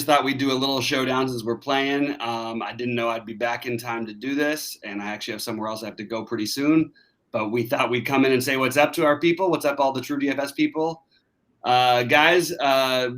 thought we'd do a little showdown since we're playing. I didn't know I'd be back in time to do this, and I actually have somewhere else I have to go pretty soon. But we thought we'd come in and say what's up to our people. What's up, all the true DFS people? Guys,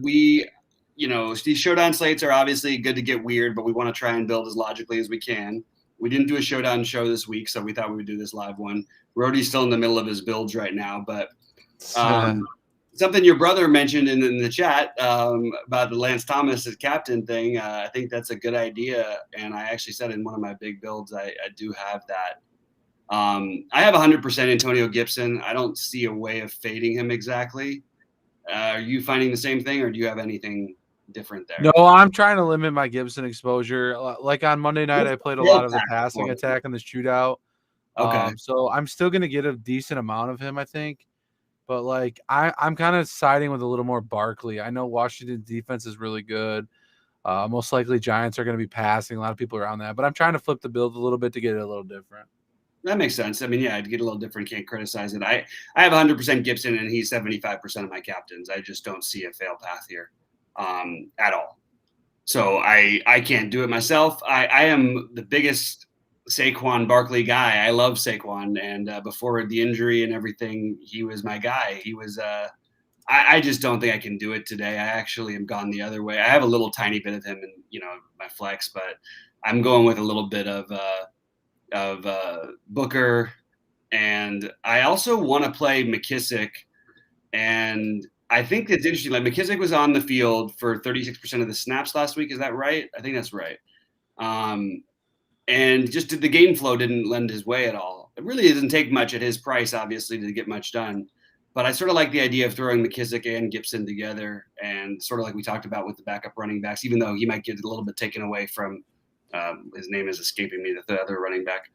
these showdown slates are obviously good to get weird, but we want to try and build as logically as we can. We didn't do a showdown show this week, so we thought we would do this live one. Rody's still in the middle of his builds right now, but something your brother mentioned in the chat about the Lance Thomas as captain thing, I think that's a good idea. And I actually said in one of my big builds, I do have that. I have 100% Antonio Gibson. I don't see a way of fading him exactly. Are you finding the same thing, or do you have anything different there? No, I'm trying to limit my Gibson exposure. Like on Monday night, I played a lot of the passing attack in the shootout. Okay. So I'm still going to get a decent amount of him, I think. But like I'm kind of siding with a little more Barkley. I know Washington's defense is really good. Most likely Giants are going to be passing. A lot of people are on that. But I'm trying to flip the build a little bit to get it a little different. That makes sense. I mean, yeah, to get a little different, can't criticize it. I have 100% Gibson, and he's 75% of my captains. I just don't see a fail path here at all. So I can't do it myself. I am the biggest Saquon Barkley guy. I love Saquon, and before the injury and everything, he was my guy. He was. I just don't think I can do it today. I actually am gone the other way. I have a little tiny bit of him in my flex, but I'm going with a little bit of Booker, and I also want to play McKissick. And I think it's interesting. Like McKissick was on the field for 36% of the snaps last week. Is that right? I think that's right. And just the game flow didn't lend his way at all. It really doesn't take much at his price, obviously, to get much done. But I sort of like the idea of throwing McKissick and Gibson together, and sort of like we talked about with the backup running backs, even though he might get a little bit taken away from his name is escaping me, the other running back.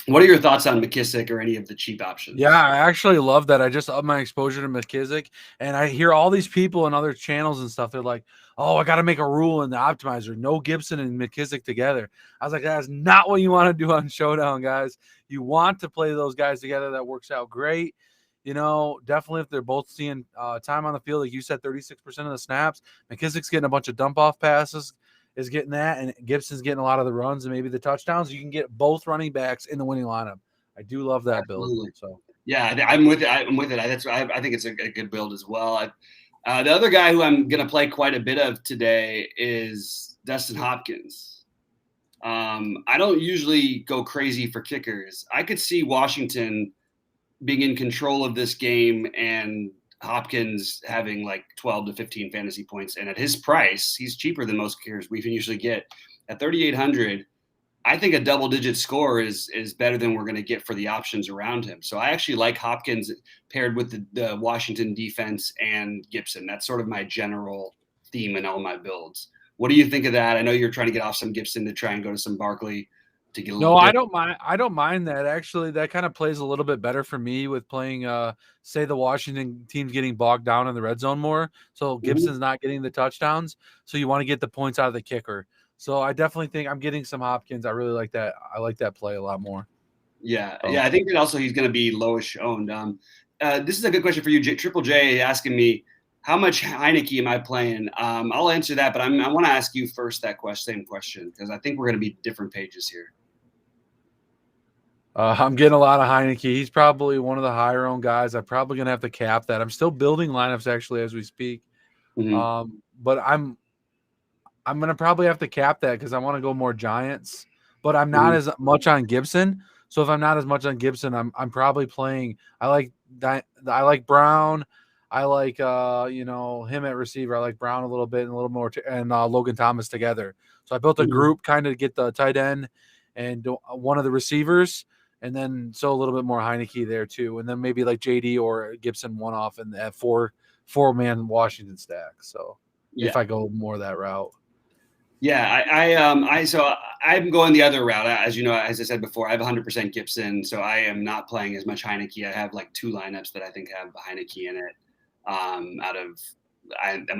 What are your thoughts on McKissick or any of the cheap options? Yeah, I actually love that. I just upped my exposure to McKissick, and I hear all these people in other channels and stuff. They're like, oh, I got to make a rule in the optimizer. No Gibson and McKissick together. I was like, that's not what you want to do on Showdown, guys. You want to play those guys together. That works out great. Definitely if they're both seeing time on the field, like you said, 36% of the snaps. McKissick's getting a bunch of dump-off passes, is getting that, and Gibson's getting a lot of the runs and maybe the touchdowns. You can get both running backs in the winning lineup. I do love that build. So yeah, I'm with it. I think it's a good build as well. The other guy who I'm going to play quite a bit of today is Dustin Hopkins. I don't usually go crazy for kickers. I could see Washington being in control of this game and Hopkins having like 12 to 15 fantasy points. And at his price, he's cheaper than most kickers we can usually get. At 3,800, I think a double-digit score is better than we're going to get for the options around him. So I actually like Hopkins paired with the Washington defense and Gibson. That's sort of my general theme in all my builds. What do you think of that? I know you're trying to get off some Gibson to try and go to some Barkley to get a little. No, I don't mind. I don't mind that. Actually, that kind of plays a little bit better for me with playing, say, the Washington team's getting bogged down in the red zone more. So Gibson's not getting the touchdowns. So you want to get the points out of the kicker. So I definitely think I'm getting some Hopkins. I really like that. I like that play a lot more. Yeah. Yeah. I think that also he's going to be lowish owned. This is a good question for you. Triple J asking me, how much Heineke am I playing? I'll answer that, but I want to ask you first that same question, because I think we're going to be different pages here. I'm getting a lot of Heineke. He's probably one of the higher owned guys. I'm probably going to have to cap that. I'm still building lineups actually as we speak. Mm-hmm. But I'm going to probably have to cap that because I want to go more Giants, but I'm not as much on Gibson. So if I'm not as much on Gibson, I'm probably playing. I like Brown. I like him at receiver. I like Brown a little bit and a little more and Logan Thomas together. So I built a group kind of to get the tight end and one of the receivers, and then so a little bit more Heineke there too, and then maybe like JD or Gibson one off and that four-man Washington stack. So if I go more that route. Yeah, so I'm going the other route. As you know, as I said before, I have 100% Gibson, so I am not playing as much Heineke. I have like 2 lineups that I think have Heineke in it. I'm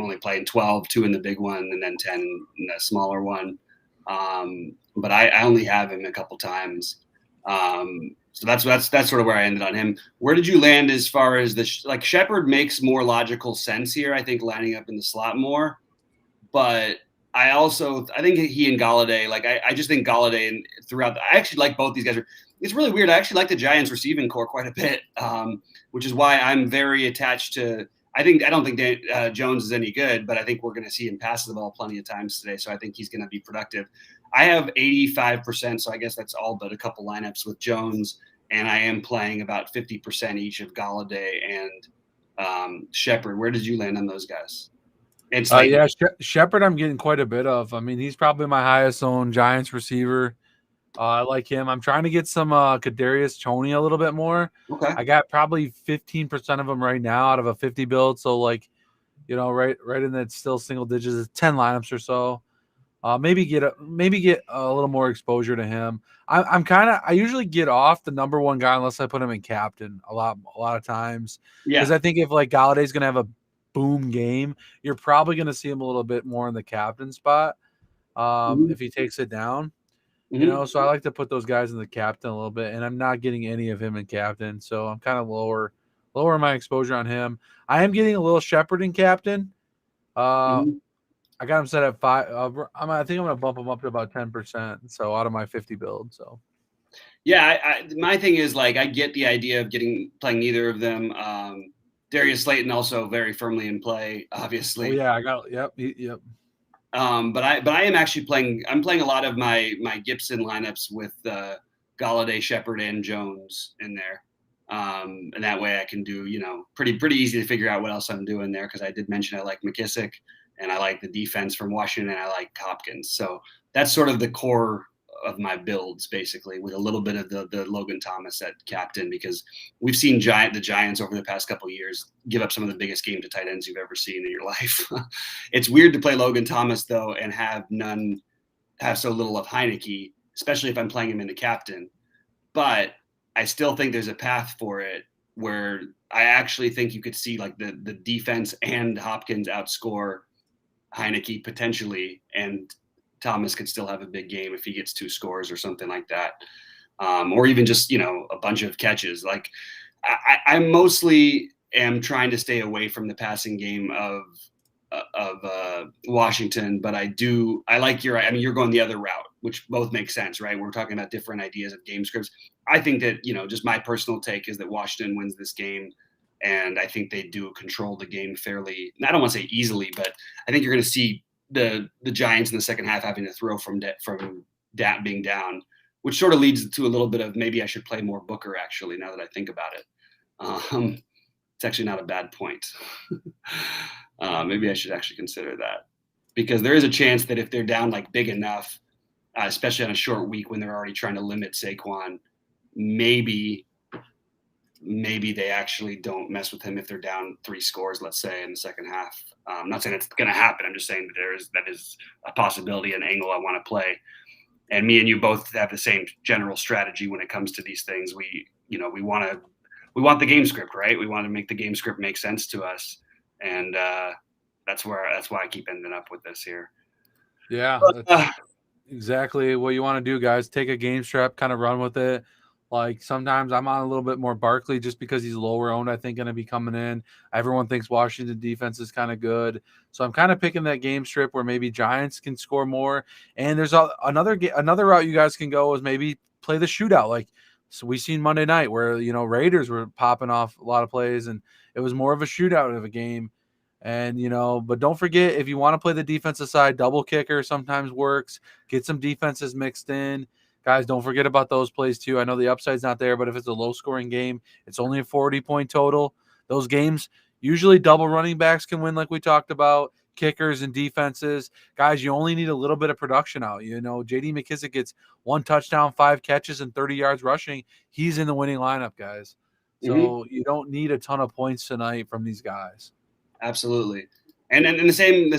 only playing 12, 2 in the big one, and then 10 in the smaller one. But I only have him a couple times. So that's sort of where I ended on him. Where did you land as far as Shepard makes more logical sense here? I think lining up in the slot more. but I think he and Galladay, like I just think Galladay and I actually like both these guys. It's really weird. I actually like the Giants receiving core quite a bit, which is why I'm very attached to. I don't think Jones is any good, but I think we're going to see him pass the ball plenty of times today. So I think he's going to be productive. I have 85%, so I guess that's all but a couple lineups with Jones, and I am playing about 50% each of Galladay and Shepard. Where did you land on those guys? And yeah, Shepard, I'm getting quite a bit of. I mean, he's probably my highest owned Giants receiver. I like him. I'm trying to get some Kadarius Toney a little bit more. Okay. I got probably 15% of them right now out of a 50 build. So right in that still single digits, 10 lineups or so. Maybe get a little more exposure to him. I usually get off the number one guy unless I put him in captain a lot of times. Because I think if like Galladay's gonna have a boom game, you're probably gonna see him a little bit more in the captain spot. If he takes it down. So I like to put those guys in the captain a little bit, and I'm not getting any of him in captain, so I'm kind of lower my exposure on him. I am getting a little Shepard in captain. I got him set at 5. I think I'm going to bump him up to about 10%. So out of my 50 build. So yeah, my thing is like I get the idea of playing either of them. Darius Slayton also very firmly in play, obviously. Oh yeah, I got yep. But I am actually playing. I'm playing a lot of my Gibson lineups with Galladay, Shepard, and Jones in there, and that way I can do pretty easy to figure out what else I'm doing there because I did mention I like McKissick and I like the defense from Washington and I like Hopkins. So that's sort of the core of my builds basically, with a little bit of the Logan Thomas at captain because we've seen the Giants over the past couple of years give up some of the biggest game to tight ends you've ever seen in your life. It's weird to play Logan Thomas though and have so little of Heineke, especially if I'm playing him in the captain. But I still think there's a path for it where I actually think you could see like the defense and Hopkins outscore Heineke potentially, and Thomas could still have a big game if he gets 2 scores or something like that. Or even just, a bunch of catches. Like I mostly am trying to stay away from the passing game of Washington, but I like you're going the other route, which both make sense, right? We're talking about different ideas of game scripts. I think that, just my personal take is that Washington wins this game. And I think they do control the game fairly. I don't want to say easily, but I think you're going to see the Giants in the second half having to throw from being down, which sort of leads to a little bit of maybe I should play more Booker actually. Now that I think about it, it's actually not a bad point. Maybe I should actually consider that because there is a chance that if they're down like big enough, especially on a short week when they're already trying to limit Saquon, maybe they actually don't mess with him if they're down 3 scores, let's say, in the second half. I'm not saying it's going to happen. I'm just saying that is a possibility, an angle I want to play. And me and you both have the same general strategy when it comes to these things. We want the game script, right? We want to make the game script make sense to us. And that's why I keep ending up with this here. Yeah, that's exactly what you want to do, guys. Take a game script, kind of run with it. Like sometimes I'm on a little bit more Barkley just because he's lower owned, I think, going to be coming in. Everyone thinks Washington defense is kind of good. So I'm kind of picking that game strip where maybe Giants can score more. And there's another route you guys can go is maybe play the shootout. Like so we seen Monday night where, Raiders were popping off a lot of plays and it was more of a shootout of a game. And, but don't forget, if you want to play the defensive side, double kicker sometimes works. Get some defenses mixed in. Guys, don't forget about those plays too. I know the upside's not there, but if it's a low-scoring game, it's only a 40-point total. Those games, usually double running backs can win like we talked about, kickers and defenses. Guys, you only need a little bit of production out. J.D. McKissick gets 1 touchdown, 5 catches, and 30 yards rushing. He's in the winning lineup, guys. So you don't need a ton of points tonight from these guys. Absolutely. And the same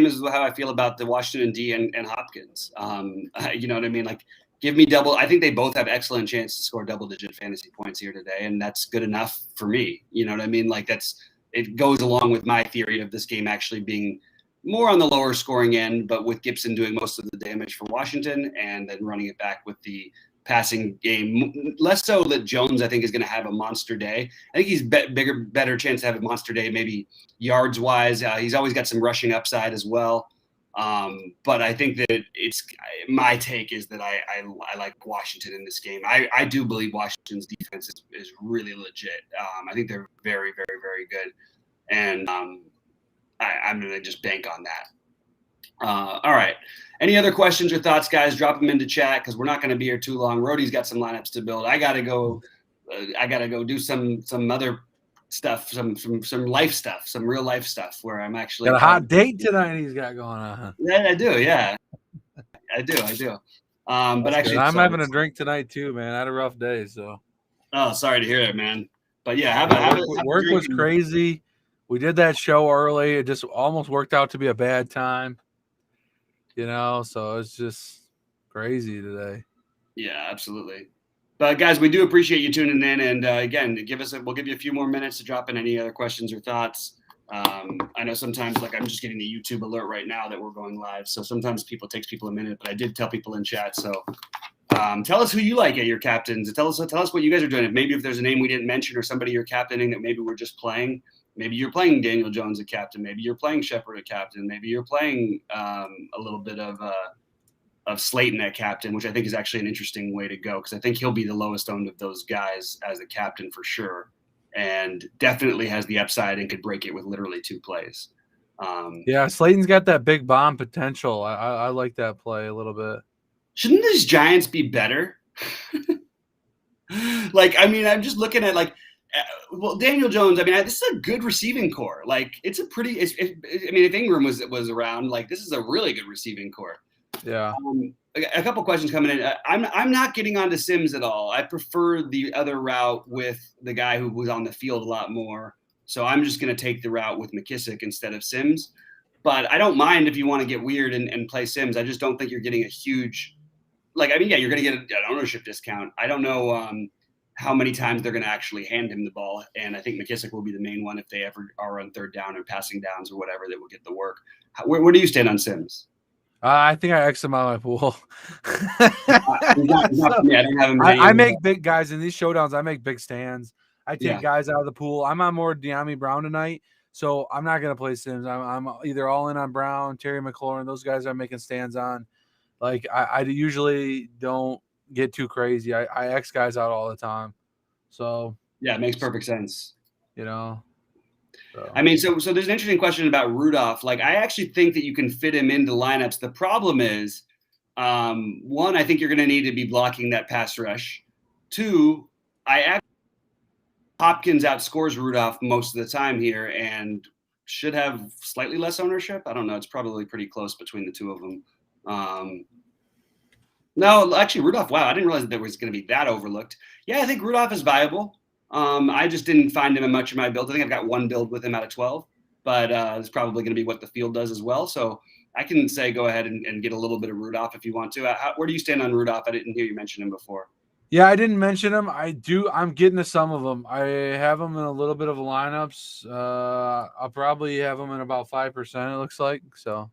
as how I feel about the Washington D and Hopkins. You know what I mean? Like, give me double. I think they both have excellent chance to score double-digit fantasy points here today, and that's good enough for me. You know what I mean? Like it goes along with my theory of this game actually being more on the lower scoring end, but with Gibson doing most of the damage for Washington and then running it back with the passing game. Less so that Jones, I think, is going to have a monster day. I think he's better chance to have a monster day, maybe yards-wise. He's always got some rushing upside as well. But I think that my take is that I like Washington in this game. I do believe Washington's defense is really legit. I think they're very, very, very good. And I'm going to just bank on that. All right. Any other questions or thoughts, guys? Drop them into chat because we're not going to be here too long. Rody's got some lineups to build. I got to go do some other stuff, some life stuff, some real life stuff where I'm actually got a hot date tonight. He's got going on. Yeah, I do. Yeah, I do. But actually, I'm having a drink tonight too, man. I had a rough day, so. Oh, sorry to hear it, man. But yeah, work was crazy. We did that show early. It just almost worked out to be a bad time. So it's just crazy today. Yeah, absolutely. But guys, we do appreciate you tuning in, and again, we'll give you a few more minutes to drop in any other questions or thoughts. I know sometimes, like I'm just getting the YouTube alert right now that we're going live, so sometimes it takes people a minute. But I did tell people in chat, so tell us who you like at your captains. Tell us what you guys are doing. Maybe if there's a name we didn't mention or somebody you're captaining that maybe we're just playing. Maybe you're playing Daniel Jones at captain. Maybe you're playing Shepard at captain. Maybe you're playing a little bit of Slayton at captain, which I think is actually an interesting way to go because I think he'll be the lowest owned of those guys as a captain for sure, and definitely has the upside and could break it with literally 2 plays. Yeah, Slayton's got that big bomb potential. I like that play a little bit. Shouldn't these Giants be better? I'm just looking at Daniel Jones. This is a good receiving core. It's a pretty. If Ingram was around, this is a really good receiving core. Yeah. A couple questions coming in. I'm not getting onto Sims at all. I prefer the other route with the guy who was on the field a lot more. So I'm just going to take the route with McKissick instead of Sims. But I don't mind if you want to get weird and play Sims. I just don't think you're getting a huge you're going to get an ownership discount. I don't know how many times they're going to actually hand him the ball. And I think McKissick will be the main one if they ever are on third down and passing downs or whatever that will get the work. Where do you stand on Sims? I think I X'd him out of my pool. I make big guys in these showdowns. I make big stands. I take guys out of the pool. I'm on more De'Ami Brown tonight, so I'm not going to play Sims. I'm either all in on Brown, Terry McLaurin. Those guys are making stands on. I usually don't get too crazy. I X guys out all the time. So yeah, it makes perfect sense. So. So there's an interesting question about Rudolph. I actually think that you can fit him into lineups. The problem is, one, I think you're going to need to be blocking that pass rush. 2, Hopkins outscores Rudolph most of the time here and should have slightly less ownership. I don't know. It's probably pretty close between the 2 of them. No, actually, Rudolph. Wow, I didn't realize that there was going to be that overlooked. Yeah, I think Rudolph is viable. I just didn't find him in much of my build. I think I've got 1 build with him out of 12, but it's probably going to be what the field does as well. So I can say go ahead and get a little bit of Rudolph if you want to. Where do you stand on Rudolph? I didn't hear you mention him before. Yeah, I didn't mention him. I'm getting to some of them. I have him in a little bit of lineups. I'll probably have him in about 5%, it looks like. So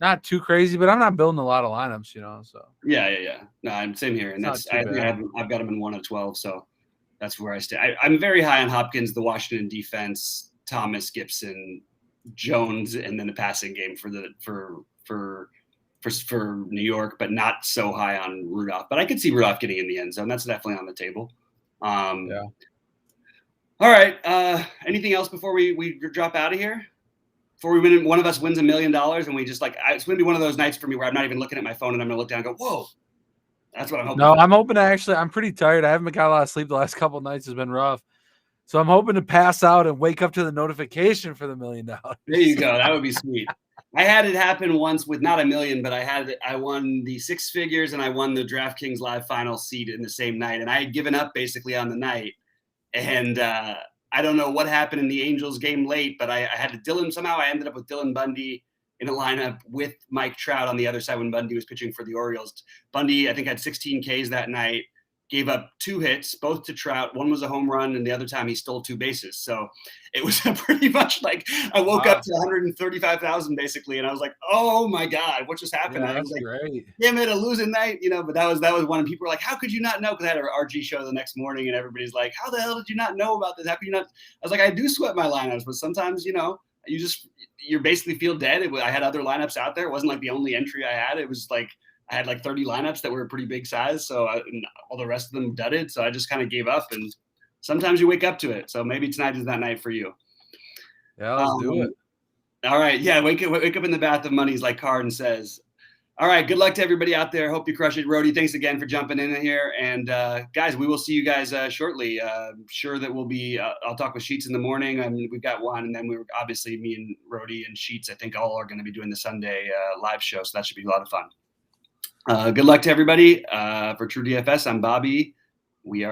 not too crazy, but I'm not building a lot of lineups, So yeah. No, I'm same here. And I've got him in 1 of 12. So that's where I stay. I'm very high on Hopkins, the Washington defense, Thomas, Gibson, Jones, and then the passing game for New York, but not so high on Rudolph. But I could see Rudolph getting in the end zone. That's definitely on the table. Yeah. All right. Anything else before we drop out of here? Before one of us wins $1 million and we just it's going to be one of those nights for me where I'm not even looking at my phone and I'm going to look down and go, whoa. That's what I'm hoping. No, I'm hoping to I'm pretty tired. I haven't got a lot of sleep the last couple of nights. It's been rough. So I'm hoping to pass out and wake up to the notification for the $1 million. There you go. That would be sweet. I had it happen once with not $1 million, but I won the 6 figures and I won the DraftKings Live final seat in the same night. And I had given up basically on the night. And I don't know what happened in the Angels game late, but I had to Dylan. Somehow I ended up with Dylan Bundy in a lineup with Mike Trout on the other side when Bundy was pitching for the Orioles. Bundy, I think, had 16 Ks that night, gave up 2 hits, both to Trout. One was a home run, and the other time he stole 2 bases. So it was pretty much I woke up to 135,000 basically, and I was like, "Oh my God, what just happened?" Yeah, I was like, great. "Damn it, a losing night," But that was one. And people were like, "How could you not know?" Because I had an RG show the next morning, and everybody's like, "How the hell did you not know about this? How could you not?" I was like, "I do sweat my lineups, but sometimes, you basically feel dead. I had other lineups out there. It wasn't like the only entry I had. It was like I had like 30 lineups that were a pretty big size. So and all the rest of them dudded. So I just kind of gave up. And sometimes you wake up to it. So maybe tonight is that night for you. Yeah, let's do it. All right. Yeah. Wake up in the bath of monies, like Carden says. All right. Good luck to everybody out there. Hope you crush it. Rody, thanks again for jumping in here. And guys, we will see you guys shortly. Sure that we'll be, I'll talk with Sheets in the morning. I mean, we've got one. And then we were obviously me and Rody and Sheets, I think all are going to be doing the Sunday live show. So that should be a lot of fun. Good luck to everybody. For True DFS, I'm Bobby. We are